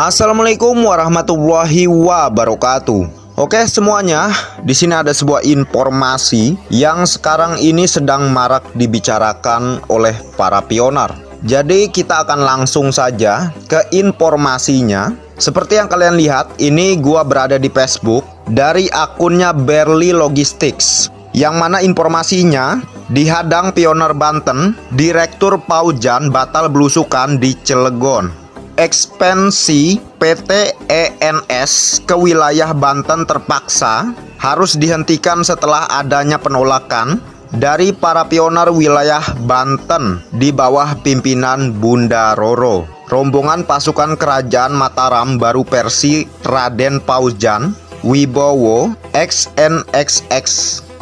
Assalamualaikum warahmatullahi wabarakatuh. Oke semuanya, di sini ada sebuah informasi yang sekarang ini sedang marak dibicarakan oleh para pioner. Jadi kita akan langsung saja ke informasinya. Seperti yang kalian lihat, ini gua berada di Facebook dari akunnya Berli Logistics, yang mana informasinya dihadang pioner Banten, Direktur Paujan batal belusukan di Cilegon. Ekspansi PT ENS ke wilayah Banten terpaksa harus dihentikan setelah adanya penolakan dari para pioner wilayah Banten di bawah pimpinan Bunda Roro. Rombongan pasukan kerajaan Mataram baru versi Raden Paujan Wibowo XNXX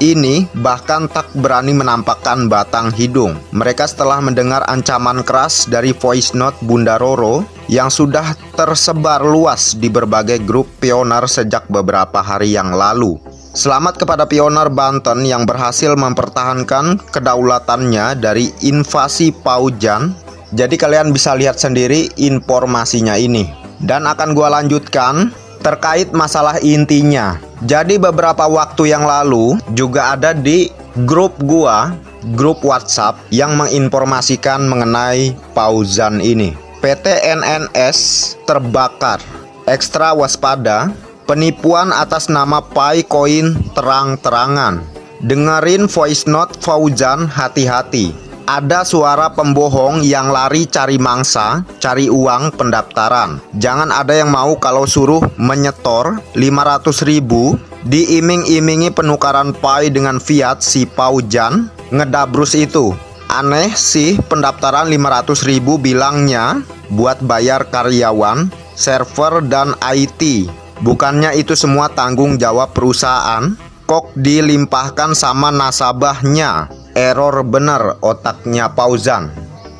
ini bahkan tak berani menampakkan batang hidung. Mereka setelah mendengar ancaman keras dari voice note Bunda Roro yang sudah tersebar luas di berbagai grup pioner sejak beberapa hari yang lalu. Selamat kepada pioner Banten yang berhasil mempertahankan kedaulatannya dari invasi Paujan. Jadi kalian bisa lihat sendiri informasinya ini. Dan akan gua lanjutkan terkait masalah intinya. Jadi beberapa waktu yang lalu juga ada di grup gua, grup WhatsApp yang menginformasikan mengenai Paujan ini. PT NNS terbakar, ekstra waspada, penipuan atas nama Pai Koin terang-terangan. Dengerin voice note Paujan, hati-hati. Ada suara pembohong yang lari cari mangsa, cari uang pendaftaran. Jangan ada yang mau kalau suruh menyetor 500.000, diiming-imingi penukaran Pai dengan fiat. Si Paujan ngedabrus itu. Aneh sih, pendaftaran 500.000 bilangnya buat bayar karyawan, server, dan IT. Bukannya itu semua tanggung jawab perusahaan, kok dilimpahkan sama nasabahnya. Error bener otaknya Paujan.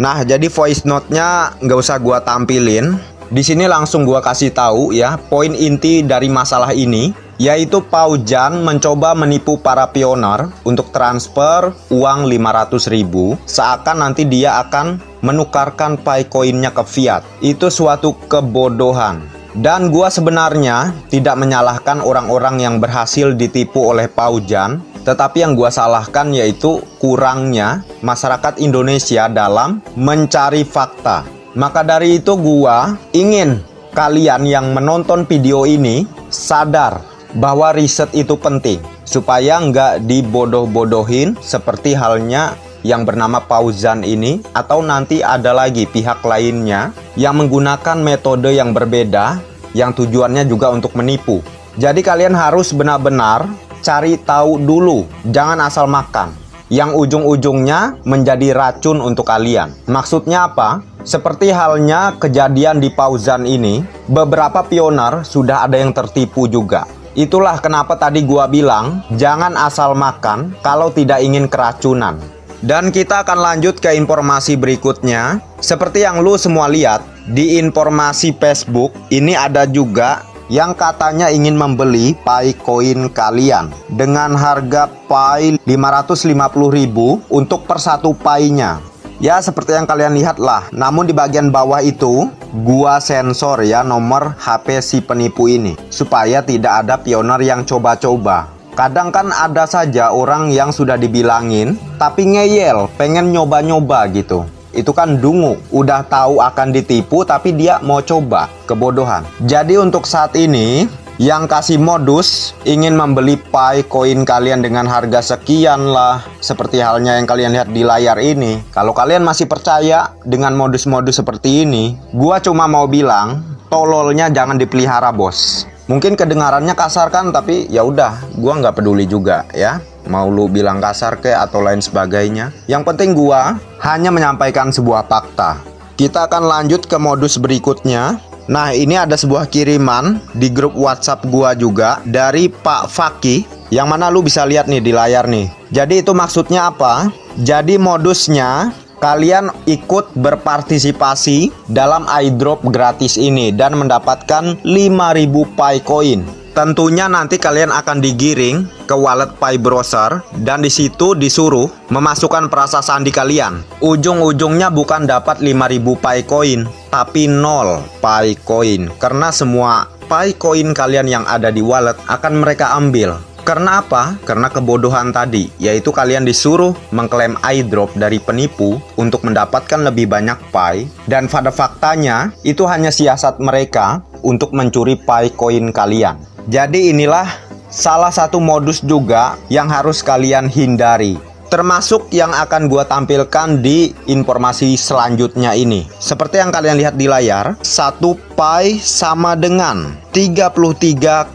Nah, jadi voice note-nya nggak usah gua tampilin. Di sini langsung gua kasih tahu ya, poin inti dari masalah ini, yaitu Paujan mencoba menipu para pioner untuk transfer uang 500.000, seakan nanti dia akan menukarkan Pai koinnya ke fiat. Itu suatu kebodohan. Dan gua sebenarnya tidak menyalahkan orang-orang yang berhasil ditipu oleh Paujan, tetapi yang gua salahkan yaitu kurangnya masyarakat Indonesia dalam mencari fakta. Maka dari itu gua ingin kalian yang menonton video ini sadar bahwa riset itu penting, supaya nggak dibodoh-bodohin seperti halnya yang bernama Paujan ini, atau nanti ada lagi pihak lainnya yang menggunakan metode yang berbeda yang tujuannya juga untuk menipu. Jadi kalian harus benar-benar cari tahu dulu, jangan asal makan yang ujung-ujungnya menjadi racun untuk kalian. Maksudnya apa? Seperti halnya kejadian di Paujan ini, beberapa pioner sudah ada yang tertipu juga. Itulah kenapa tadi gua bilang jangan asal makan kalau tidak ingin keracunan. Dan kita akan lanjut ke informasi berikutnya. Seperti yang lu semua lihat di informasi Facebook, ini ada juga yang katanya ingin membeli Pai koin kalian dengan harga Pai 550.000 untuk per satu Pai-nya. Ya seperti yang kalian lihat lah. Namun di bagian bawah itu gua sensor ya nomor HP si penipu ini, supaya tidak ada pioner yang coba-coba. Kadang kan ada saja orang yang sudah dibilangin tapi ngeyel, pengen nyoba-nyoba gitu. Itu kan dungu, udah tahu akan ditipu tapi dia mau coba, kebodohan. Jadi untuk saat ini yang kasih modus ingin membeli Pai koin kalian dengan harga sekian lah, seperti halnya yang kalian lihat di layar ini. Kalau kalian masih percaya dengan modus-modus seperti ini, gua cuma mau bilang tololnya jangan dipelihara bos. Mungkin kedengarannya kasar kan, tapi ya udah, gua nggak peduli juga ya. Mau lu bilang kasar ke atau lain sebagainya. Yang penting gua hanya menyampaikan sebuah fakta. Kita akan lanjut ke modus berikutnya. Nah, ini ada sebuah kiriman di grup WhatsApp gua juga dari Pak Fakih, yang mana lu bisa lihat nih di layar nih. Jadi itu maksudnya apa? Jadi modusnya kalian ikut berpartisipasi dalam airdrop gratis ini dan mendapatkan 5.000 Pai koin. Tentunya nanti kalian akan digiring ke wallet Pi Browser dan di situ disuruh memasukkan perasa sandi kalian. Ujung-ujungnya bukan dapat 5000 Pi Coin, tapi 0 Pi Coin karena semua Pi Coin kalian yang ada di wallet akan mereka ambil. Karena apa? Karena kebodohan tadi, yaitu kalian disuruh mengklaim airdrop dari penipu untuk mendapatkan lebih banyak Pi, dan pada faktanya itu hanya siasat mereka untuk mencuri Pi Coin kalian. Jadi inilah salah satu modus juga yang harus kalian hindari, termasuk yang akan gua tampilkan di informasi selanjutnya ini. Seperti yang kalian lihat di layar, 1 Pi sama dengan 33,41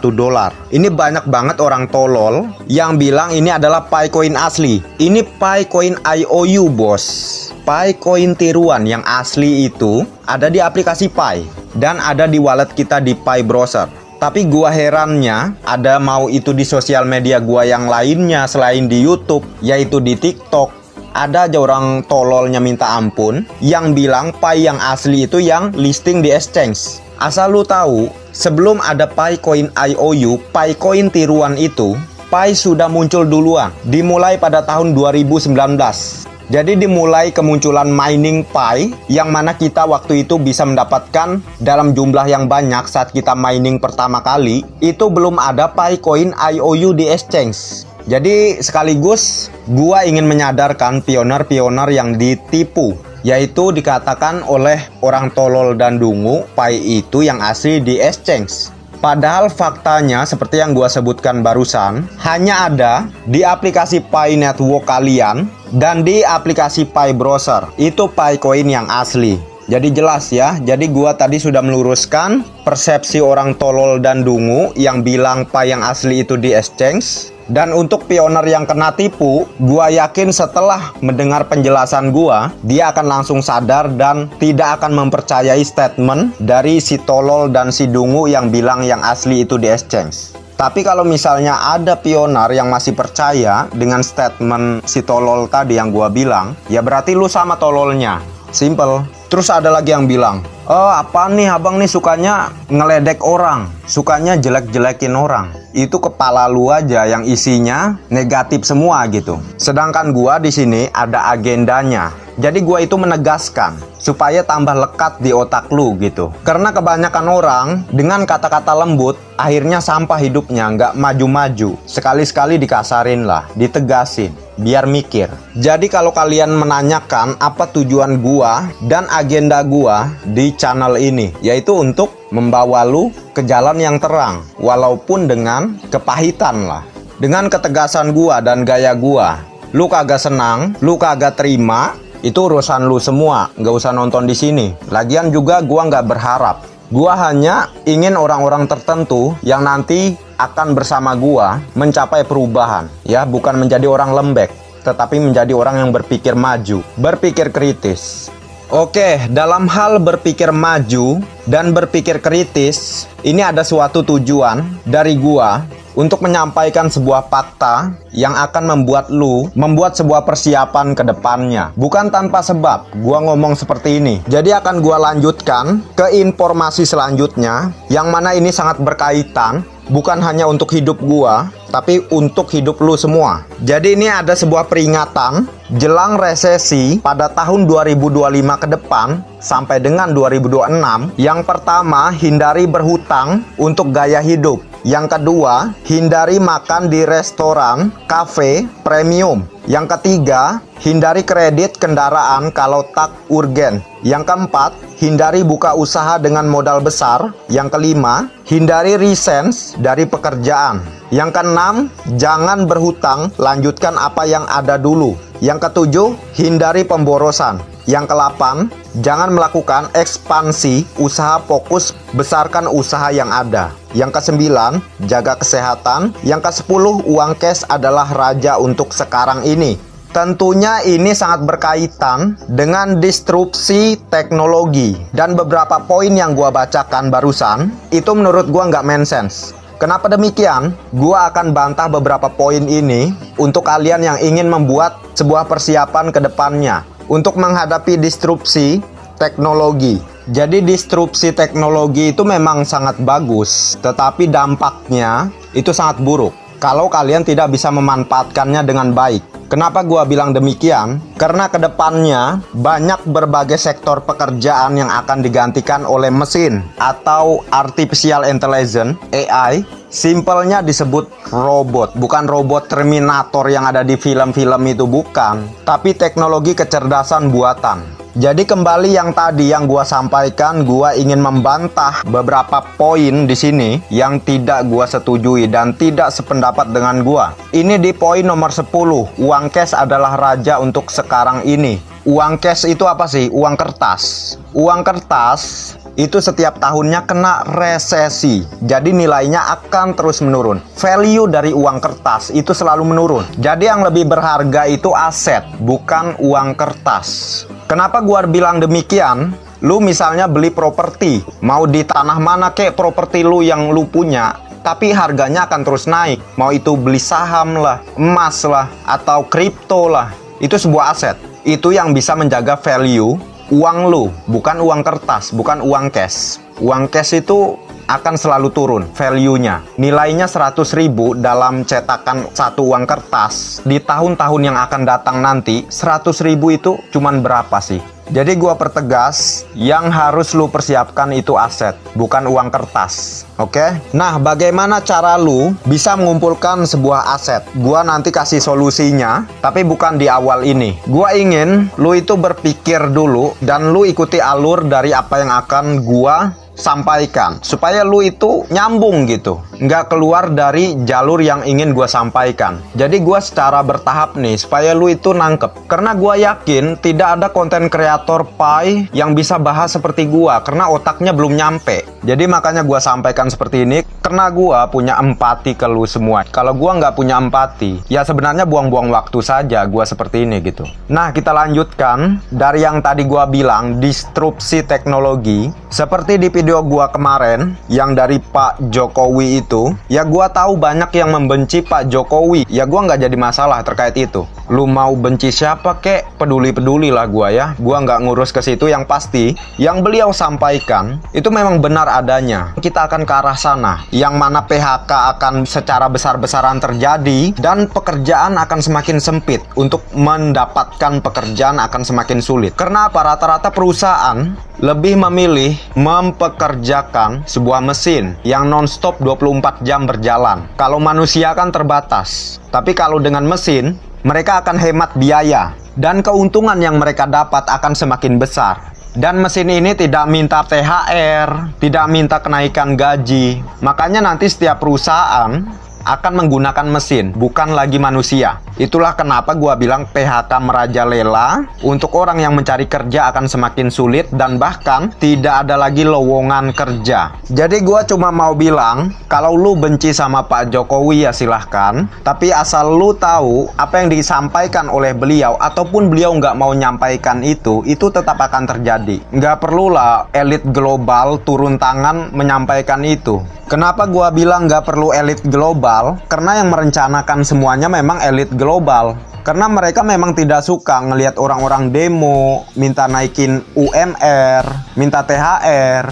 dolar. Ini banyak banget orang tolol yang bilang ini adalah Pi Coin asli. Ini Pi Coin IOU, bos. Pi Coin tiruan yang asli itu ada di aplikasi Pi dan ada di wallet kita di Pi Browser. Tapi gua herannya, ada mau itu di sosial media gua yang lainnya selain di YouTube, yaitu di TikTok, ada aja orang tololnya minta ampun yang bilang Pi yang asli itu yang listing di exchange. Asal lu tahu, sebelum ada Pi Coin IOU, Pi Coin tiruan itu, Pi sudah muncul duluan, dimulai pada tahun 2019. Jadi dimulai kemunculan mining Pi yang mana kita waktu itu bisa mendapatkan dalam jumlah yang banyak saat kita mining pertama kali. Itu belum ada Pi Coin IOU di exchange. Jadi sekaligus gua ingin menyadarkan pioner-pioner yang ditipu, yaitu dikatakan oleh orang tolol dan dungu Pi itu yang asli di exchange. Padahal faktanya seperti yang gua sebutkan barusan, hanya ada di aplikasi Pi Network kalian dan di aplikasi Pi Browser. Itu Pi Coin yang asli. Jadi jelas ya, jadi gua tadi sudah meluruskan persepsi orang tolol dan dungu yang bilang Pi yang asli itu di exchange. Dan untuk pioner yang kena tipu, gua yakin setelah mendengar penjelasan gua, dia akan langsung sadar dan tidak akan mempercayai statement dari si tolol dan si dungu yang bilang yang asli itu di exchange. Tapi kalau misalnya ada pioner yang masih percaya dengan statement si tolol tadi yang gua bilang, ya berarti lu sama tololnya. Simple. Terus ada lagi yang bilang, oh apa nih abang nih sukanya ngeledek orang, sukanya jelek-jelekin orang. Itu kepala lu aja yang isinya negatif semua gitu. Sedangkan gua di sini ada agendanya. Jadi gua itu menegaskan supaya tambah lekat di otak lu gitu. Karena kebanyakan orang dengan kata-kata lembut akhirnya sampah hidupnya, nggak maju-maju. Sekali-sekali dikasarin lah, ditegasin, biar mikir. Jadi kalau kalian menanyakan apa tujuan gua dan agenda gua di channel ini, yaitu untuk membawa lu ke jalan yang terang, walaupun dengan kepahitan lah. Dengan ketegasan gua dan gaya gua, lu kagak senang, lu kagak terima, itu urusan lu semua, nggak usah nonton di sini. Lagian juga gua nggak berharap. Gua hanya ingin orang-orang tertentu yang nanti akan bersama gua mencapai perubahan, ya, bukan menjadi orang lembek, tetapi menjadi orang yang berpikir maju, berpikir kritis. Oke, dalam hal berpikir maju dan berpikir kritis, ini ada suatu tujuan dari gua untuk menyampaikan sebuah fakta yang akan membuat sebuah persiapan ke depannya. Bukan tanpa sebab gua ngomong seperti ini. Jadi akan gua lanjutkan ke informasi selanjutnya yang mana ini sangat berkaitan, bukan hanya untuk hidup gua, tapi untuk hidup lu semua. Jadi ini ada sebuah peringatan jelang resesi pada tahun 2025 ke depan sampai dengan 2026. Yang pertama, hindari berhutang untuk gaya hidup. Yang kedua, hindari makan di restoran, kafe, premium. Yang ketiga, hindari kredit kendaraan kalau tak urgen. Yang keempat, hindari buka usaha dengan modal besar. Yang kelima, hindari resign dari pekerjaan. Yang keenam, jangan berhutang, lanjutkan apa yang ada dulu. Yang ketujuh, hindari pemborosan. Yang ke-8, jangan melakukan ekspansi usaha, fokus besarkan usaha yang ada. Yang ke-9, jaga kesehatan. Yang ke-10, uang cash adalah raja untuk sekarang ini. Tentunya ini sangat berkaitan dengan disrupsi teknologi. Dan beberapa poin yang gua bacakan barusan, itu menurut gua nggak make sense. Kenapa demikian? Gua akan bantah beberapa poin ini untuk kalian yang ingin membuat sebuah persiapan ke depannya untuk menghadapi disrupsi teknologi. Jadi disrupsi teknologi itu memang sangat bagus, tetapi dampaknya itu sangat buruk kalau kalian tidak bisa memanfaatkannya dengan baik. Kenapa gua bilang demikian? Karena kedepannya banyak berbagai sektor pekerjaan yang akan digantikan oleh mesin atau artificial intelligence (AI). Simpelnya disebut robot, bukan robot Terminator yang ada di film-film itu, bukan, tapi teknologi kecerdasan buatan. Jadi kembali yang tadi yang gua sampaikan, gua ingin membantah beberapa poin di sini yang tidak gua setujui dan tidak sependapat dengan gua. Ini di poin nomor 10, uang cash adalah raja untuk sekarang ini. Uang cash itu apa sih? Uang kertas. Uang kertas itu setiap tahunnya kena resesi, jadi nilainya akan terus menurun. Value dari uang kertas itu selalu menurun. Jadi yang lebih berharga itu aset, bukan uang kertas. Kenapa gua bilang demikian? Lu misalnya beli properti, mau di tanah mana kek properti lu yang lu punya, tapi harganya akan terus naik. Mau itu beli saham lah, emas lah, atau kripto lah, itu sebuah aset. Itu yang bisa menjaga value uang lu, bukan uang kertas, bukan uang cash. Uang cash itu akan selalu turun value-nya. Nilainya 100.000 dalam cetakan satu uang kertas. Di tahun-tahun yang akan datang nanti, 100.000 itu cuman berapa sih? Jadi gua pertegas, yang harus lu persiapkan itu aset, bukan uang kertas. Oke? Nah, bagaimana cara lu bisa mengumpulkan sebuah aset? Gua nanti kasih solusinya, tapi bukan di awal ini. Gua ingin lu itu berpikir dulu dan lu ikuti alur dari apa yang akan gua sampaikan, supaya lu itu nyambung gitu, nggak keluar dari jalur yang ingin gua sampaikan. Jadi gua secara bertahap nih, supaya lu itu nangkep. Karena gua yakin tidak ada konten kreator pai yang bisa bahas seperti gua, karena otaknya belum nyampe. Jadi makanya gua sampaikan seperti ini, karena gua punya empati ke lu semua. Kalau gua nggak punya empati, ya sebenarnya buang-buang waktu saja gua seperti ini gitu. Nah, kita lanjutkan dari yang tadi gua bilang, disrupsi teknologi. Seperti di video gua kemarin yang dari Pak Jokowi itu, ya gua tahu banyak yang membenci Pak Jokowi. Ya gua nggak jadi masalah terkait itu. Lu mau benci siapa kek, peduli-peduli lah gua ya. Gua nggak ngurus ke situ. Yang pasti, yang beliau sampaikan itu memang benar adanya. Kita akan ke arah sana, yang mana PHK akan secara besar-besaran terjadi dan pekerjaan akan semakin sempit. Untuk mendapatkan pekerjaan akan semakin sulit. Karena apa? Rata-rata perusahaan lebih memilih mempekerjakan sebuah mesin yang non-stop 24 jam berjalan. Kalau manusia kan terbatas, tapi kalau dengan mesin, mereka akan hemat biaya dan keuntungan yang mereka dapat akan semakin besar. Dan mesin ini tidak minta THR, tidak minta kenaikan gaji. Makanya nanti setiap perusahaan akan menggunakan mesin, bukan lagi manusia. Itulah kenapa gua bilang PHK merajalela. Untuk orang yang mencari kerja akan semakin sulit dan bahkan tidak ada lagi lowongan kerja. Jadi gua cuma mau bilang, kalau lu benci sama Pak Jokowi ya silahkan, tapi asal lu tahu apa yang disampaikan oleh beliau ataupun beliau nggak mau nyampaikan itu tetap akan terjadi. Nggak perlulah elit global turun tangan menyampaikan itu. Kenapa gua bilang nggak perlu elit global? Karena yang merencanakan semuanya memang elit global. Karena mereka memang tidak suka ngelihat orang-orang demo, minta naikin UMR, minta THR.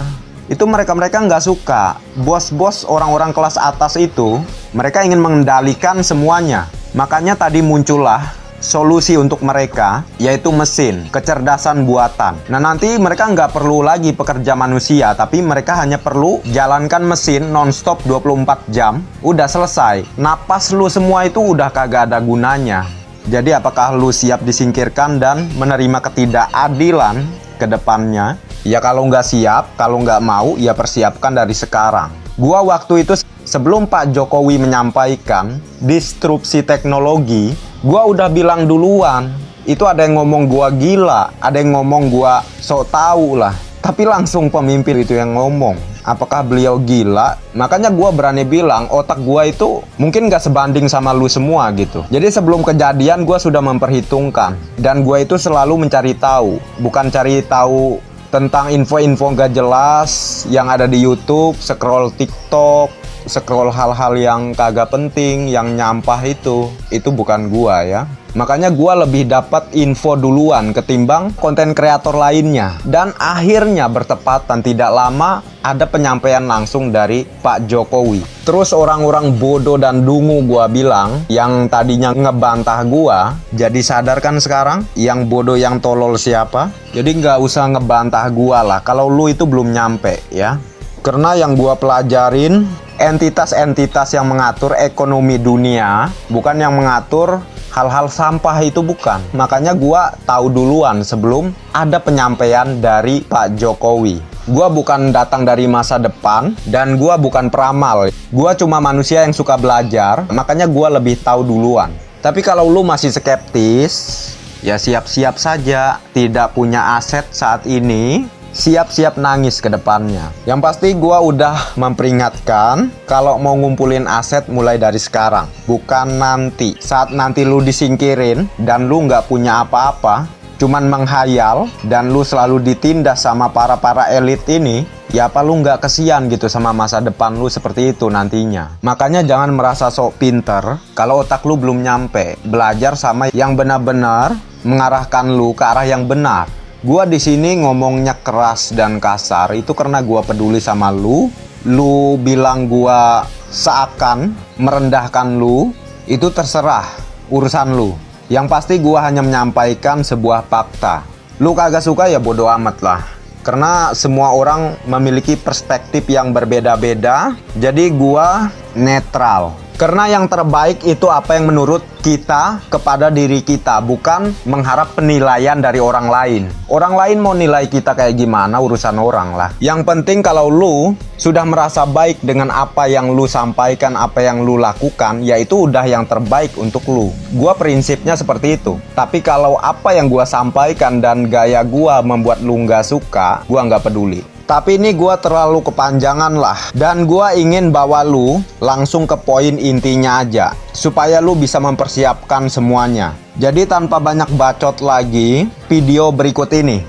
Itu mereka-mereka nggak suka. Bos-bos orang-orang kelas atas itu, mereka ingin mengendalikan semuanya. Makanya tadi muncullah solusi untuk mereka, yaitu mesin, kecerdasan buatan. Nah, nanti mereka nggak perlu lagi pekerja manusia, tapi mereka hanya perlu jalankan mesin non-stop 24 jam, udah selesai. Napas lu semua itu udah kagak ada gunanya. Jadi apakah lu siap disingkirkan dan menerima ketidakadilan ke depannya? Ya kalau nggak siap, kalau nggak mau, ya persiapkan dari sekarang. Gua waktu itu sebelum Pak Jokowi menyampaikan disrupsi teknologi, gua udah bilang duluan. Itu ada yang ngomong gua gila, ada yang ngomong gua sok tahu lah. Tapi langsung pemimpin itu yang ngomong. Apakah beliau gila? Makanya gua berani bilang otak gua itu mungkin gak sebanding sama lu semua gitu. Jadi sebelum kejadian gua sudah memperhitungkan. Dan gua itu selalu mencari tahu. Bukan cari tahu tentang info-info gak jelas yang ada di YouTube, scroll TikTok, scroll hal-hal yang kagak penting, yang nyampah itu bukan gua ya. Makanya gua lebih dapat info duluan ketimbang konten kreator lainnya. Dan akhirnya bertepatan tidak lama ada penyampaian langsung dari Pak Jokowi. Terus orang-orang bodoh dan dungu gua bilang yang tadinya ngebantah gua, jadi sadar kan sekarang yang bodoh yang tolol siapa? Jadi nggak usah ngebantah gua lah kalau lu itu belum nyampe ya. Karena yang gua pelajarin entitas-entitas yang mengatur ekonomi dunia, bukan yang mengatur hal-hal sampah itu, bukan. Makanya gua tahu duluan sebelum ada penyampaian dari Pak Jokowi. Gua bukan datang dari masa depan dan gua bukan peramal. Gua cuma manusia yang suka belajar, makanya gua lebih tahu duluan. Tapi kalau lu masih skeptis, ya siap-siap saja tidak punya aset saat ini. Siap-siap nangis ke depannya. Yang pasti gua udah memperingatkan kalau mau ngumpulin aset mulai dari sekarang, bukan nanti. Saat nanti lu disingkirin dan lu nggak punya apa-apa, cuman menghayal dan lu selalu ditindas sama para elit ini, ya apa lu nggak kesian gitu sama masa depan lu seperti itu nantinya. Makanya jangan merasa sok pinter kalau otak lu belum nyampe. Belajar sama yang benar-benar mengarahkan lu ke arah yang benar. Gua di sini ngomongnya keras dan kasar itu karena gua peduli sama lu. Lu bilang gua seakan merendahkan lu, itu terserah urusan lu. Yang pasti gua hanya menyampaikan sebuah fakta. Lu kagak suka ya bodo amat lah. Karena semua orang memiliki perspektif yang berbeda-beda. Jadi gua netral. Karena yang terbaik itu apa yang menurut kita kepada diri kita, bukan mengharap penilaian dari orang lain. Orang lain mau nilai kita kayak gimana, urusan orang lah. Yang penting kalau lu sudah merasa baik dengan apa yang lu sampaikan, apa yang lu lakukan, ya itu udah yang terbaik untuk lu. Gua prinsipnya seperti itu. Tapi kalau apa yang gua sampaikan dan gaya gua membuat lu nggak suka, gua nggak peduli. Tapi ini gua terlalu kepanjangan lah. Dan gua ingin bawa lu langsung ke poin intinya aja, supaya lu bisa mempersiapkan semuanya. Jadi tanpa banyak bacot lagi, video berikut ini.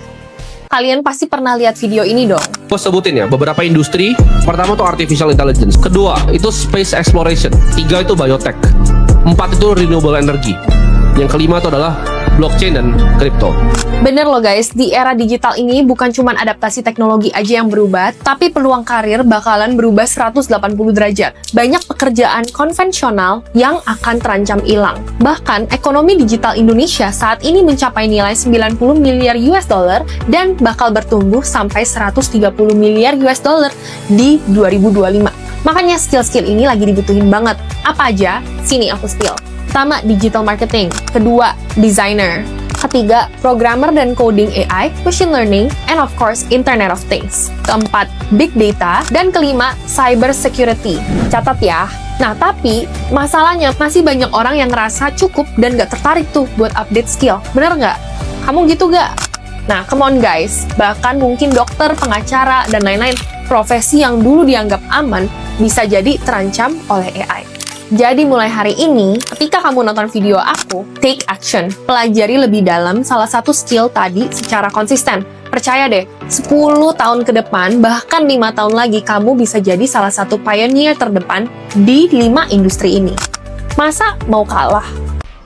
Kalian pasti pernah lihat video ini dong. Gue sebutin ya, beberapa industri. Pertama tuh artificial intelligence. Kedua, itu space exploration. Tiga itu biotech. Empat itu renewable energy. Yang kelima itu adalah blockchain dan crypto. Bener loh guys, di era digital ini bukan cuma adaptasi teknologi aja yang berubah, tapi peluang karir bakalan berubah 180 derajat. Banyak pekerjaan konvensional yang akan terancam hilang. Bahkan ekonomi digital Indonesia saat ini mencapai nilai 90 miliar US dollar dan bakal bertumbuh sampai 130 miliar US dollar di 2025. Makanya skill-skill ini lagi dibutuhin banget. Apa aja? Sini aku spill. Pertama, digital marketing. Kedua, designer. Ketiga, programmer dan coding AI, machine learning, and of course, Internet of Things. Keempat, big data. Dan kelima, cyber security. Catat ya. Nah, tapi masalahnya masih banyak orang yang ngerasa cukup dan gak tertarik tuh buat update skill. Bener nggak? Kamu gitu gak? Nah, come on guys. Bahkan mungkin dokter, pengacara, dan lain-lain profesi yang dulu dianggap aman bisa jadi terancam oleh AI. Jadi mulai hari ini, ketika kamu nonton video aku, take action. Pelajari lebih dalam salah satu skill tadi secara konsisten. Percaya deh, 10 tahun ke depan, bahkan 5 tahun lagi, kamu bisa jadi salah satu pioneer terdepan di 5 industri ini. Masa mau kalah?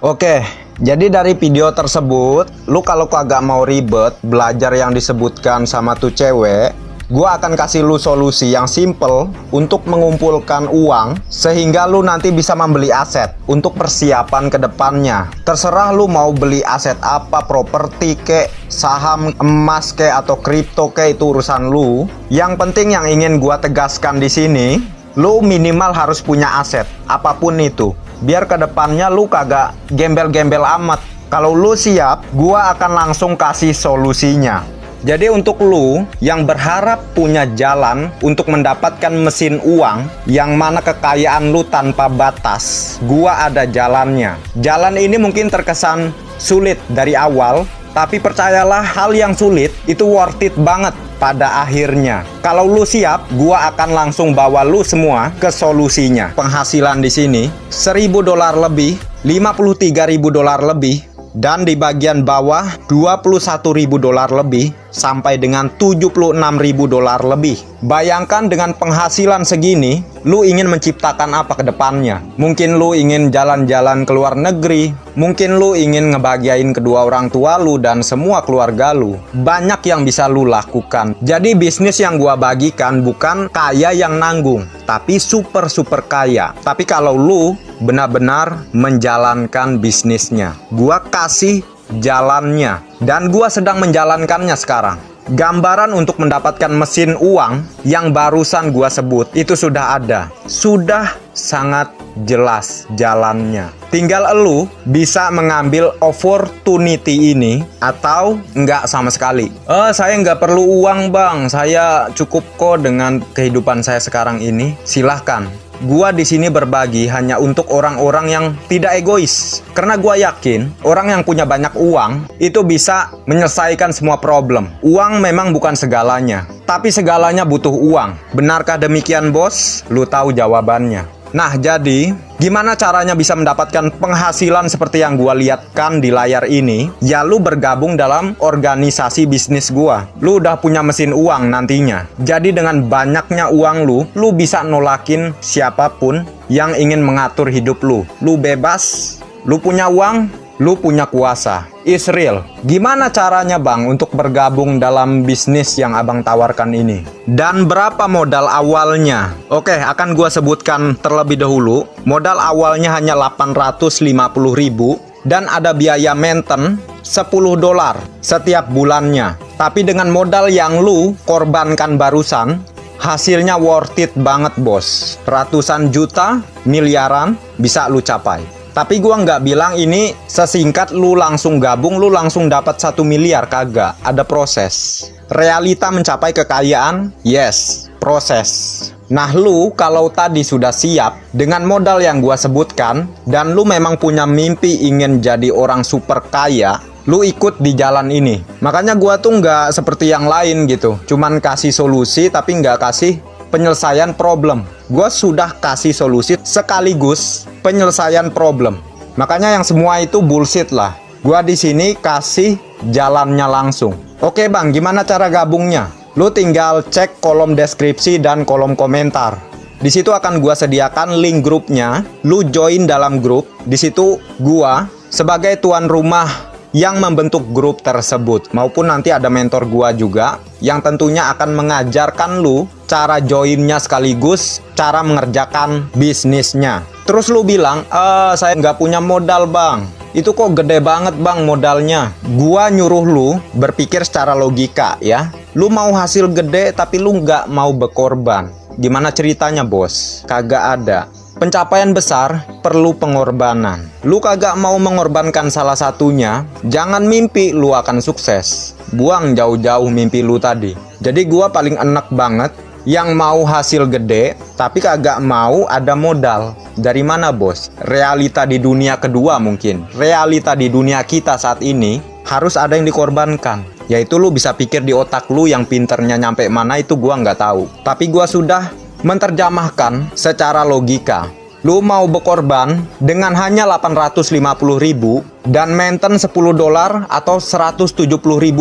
Oke, jadi dari video tersebut, lu kalau kagak mau ribet belajar yang disebutkan sama tuh cewek, gua akan kasih lu solusi yang simple untuk mengumpulkan uang sehingga lu nanti bisa membeli aset untuk persiapan ke depannya. Terserah lu mau beli aset apa, properti kek, saham, emas kek, atau kripto kek, itu urusan lu. Yang penting yang ingin gua tegaskan di sini, lu minimal harus punya aset apapun itu. Biar ke depannya lu kagak gembel-gembel amat. Kalau lu siap, gua akan langsung kasih solusinya. Jadi untuk lu yang berharap punya jalan untuk mendapatkan mesin uang yang mana kekayaan lu tanpa batas, gua ada jalannya. Jalan ini mungkin terkesan sulit dari awal, tapi percayalah hal yang sulit itu worth it banget pada akhirnya. Kalau lu siap, gua akan langsung bawa lu semua ke solusinya. Penghasilan di sini $1.000 lebih, $53.000 lebih, dan di bagian bawah $21.000 lebih. sampai dengan 76.000 dolar lebih. Bayangkan dengan penghasilan segini, lu ingin menciptakan apa ke depannya? Mungkin lu ingin jalan-jalan ke luar negeri, mungkin lu ingin ngebahagiain kedua orang tua lu dan semua keluarga lu. Banyak yang bisa lu lakukan. Jadi bisnis yang gua bagikan bukan kaya yang nanggung, tapi super kaya. Tapi kalau lu benar-benar menjalankan bisnisnya, gua kasih jalannya, dan gua sedang menjalankannya sekarang. Gambaran untuk mendapatkan mesin uang yang barusan gua sebut itu sudah ada, sudah sangat jelas jalannya. Tinggal elu bisa mengambil opportunity ini atau enggak sama sekali. Saya nggak perlu uang bang, saya cukup kok dengan kehidupan saya sekarang ini. Silahkan. Gua di sini berbagi hanya untuk orang-orang yang tidak egois. Karena gua yakin orang yang punya banyak uang itu bisa menyelesaikan semua problem. Uang memang bukan segalanya, tapi segalanya butuh uang. Benarkah demikian, bos? Lu tahu jawabannya. Nah, jadi gimana caranya bisa mendapatkan penghasilan seperti yang gua lihatkan di layar ini? Ya lu bergabung dalam organisasi bisnis gua. Lu udah punya mesin uang nantinya. Jadi dengan banyaknya uang lu bisa nolakin siapapun yang ingin mengatur hidup lu. Lu bebas, lu punya uang, lu punya kuasa. It's real. Gimana caranya bang untuk bergabung dalam bisnis yang abang tawarkan ini? Dan berapa modal awalnya? Oke, akan gua sebutkan terlebih dahulu. Modal awalnya hanya 850.000 dan ada biaya maintenance 10 dolar setiap bulannya. Tapi dengan modal yang lu korbankan barusan, hasilnya worth it banget bos. Ratusan juta, miliaran bisa lu capai. Tapi gua nggak bilang ini sesingkat lu langsung gabung, lu langsung dapat 1 miliar, kagak. Ada proses. Realita mencapai kekayaan, yes, proses. Nah lu kalau tadi sudah siap dengan modal yang gua sebutkan, dan lu memang punya mimpi ingin jadi orang super kaya, lu ikut di jalan ini. Makanya gua tuh nggak seperti yang lain gitu, cuman kasih solusi tapi nggak kasih penyelesaian problem. Gue sudah kasih solusi sekaligus penyelesaian problem. Makanya yang semua itu bullshit lah. Gue di sini kasih jalannya langsung. Oke bang, gimana cara gabungnya? Lu tinggal cek kolom deskripsi dan kolom komentar. Di situ akan gue sediakan link grupnya. Lu join dalam grup. Di situ gue sebagai tuan rumah yang membentuk grup tersebut, maupun nanti ada mentor gua juga yang tentunya akan mengajarkan lu cara joinnya sekaligus cara mengerjakan bisnisnya. Terus lu bilang, saya nggak punya modal bang, itu kok gede banget bang modalnya. Gua nyuruh lu berpikir secara logika ya. Lu mau hasil gede tapi lu nggak mau berkorban. Gimana ceritanya bos? Kagak ada. Pencapaian besar perlu pengorbanan. Lu kagak mau mengorbankan salah satunya, jangan mimpi lu akan sukses. Buang jauh-jauh mimpi lu tadi. Jadi gua paling enak banget yang mau hasil gede, tapi kagak mau ada modal. Dari mana bos? Realita di dunia kedua mungkin. Realita di dunia kita saat ini harus ada yang dikorbankan. Yaitu lu bisa pikir di otak lu yang pinternya nyampe mana itu gua nggak tahu. Tapi gua sudah menerjemahkan secara logika. Lu mau berkorban dengan hanya 850.000 dan maintenance 10 dolar atau 170.000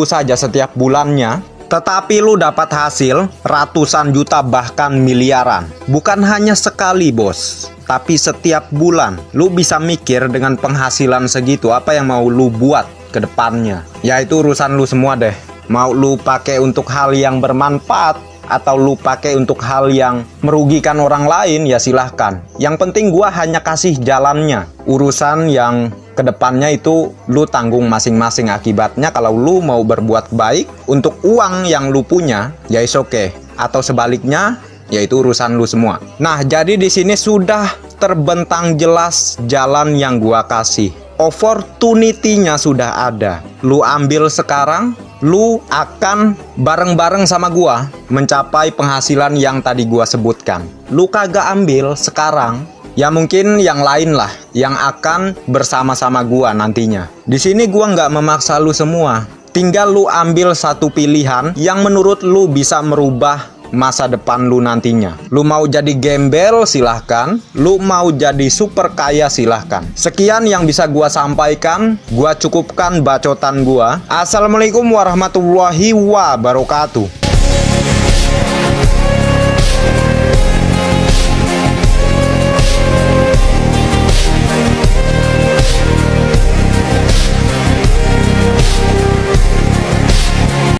saja setiap bulannya, tetapi lu dapat hasil ratusan juta bahkan miliaran. Bukan hanya sekali bos, tapi setiap bulan. Lu bisa mikir dengan penghasilan segitu apa yang mau lu buat ke depannya. Ya itu urusan lu semua deh. Mau lu pakai untuk hal yang bermanfaat atau lu pakai untuk hal yang merugikan orang lain, ya silahkan. Yang penting gua hanya kasih jalannya. Urusan yang kedepannya itu lu tanggung masing-masing akibatnya. Kalau lu mau berbuat baik untuk uang yang lu punya, ya is okay. Atau sebaliknya, ya itu urusan lu semua. Nah, jadi di sini sudah terbentang jelas jalan yang gua kasih. Opportunity-nya sudah ada. Lu ambil sekarang, lu akan bareng-bareng sama gua mencapai penghasilan yang tadi gua sebutkan. Lu kagak ambil sekarang, ya mungkin yang lain lah yang akan bersama-sama gua nantinya. Di sini gua nggak memaksa lu semua. Tinggal lu ambil satu pilihan yang menurut lu bisa merubah masa depan lu nantinya. Lu mau jadi gembel silahkan, lu mau jadi super kaya silahkan. Sekian yang bisa gua sampaikan, gua cukupkan bacotan gua. Assalamualaikum warahmatullahi wabarakatuh.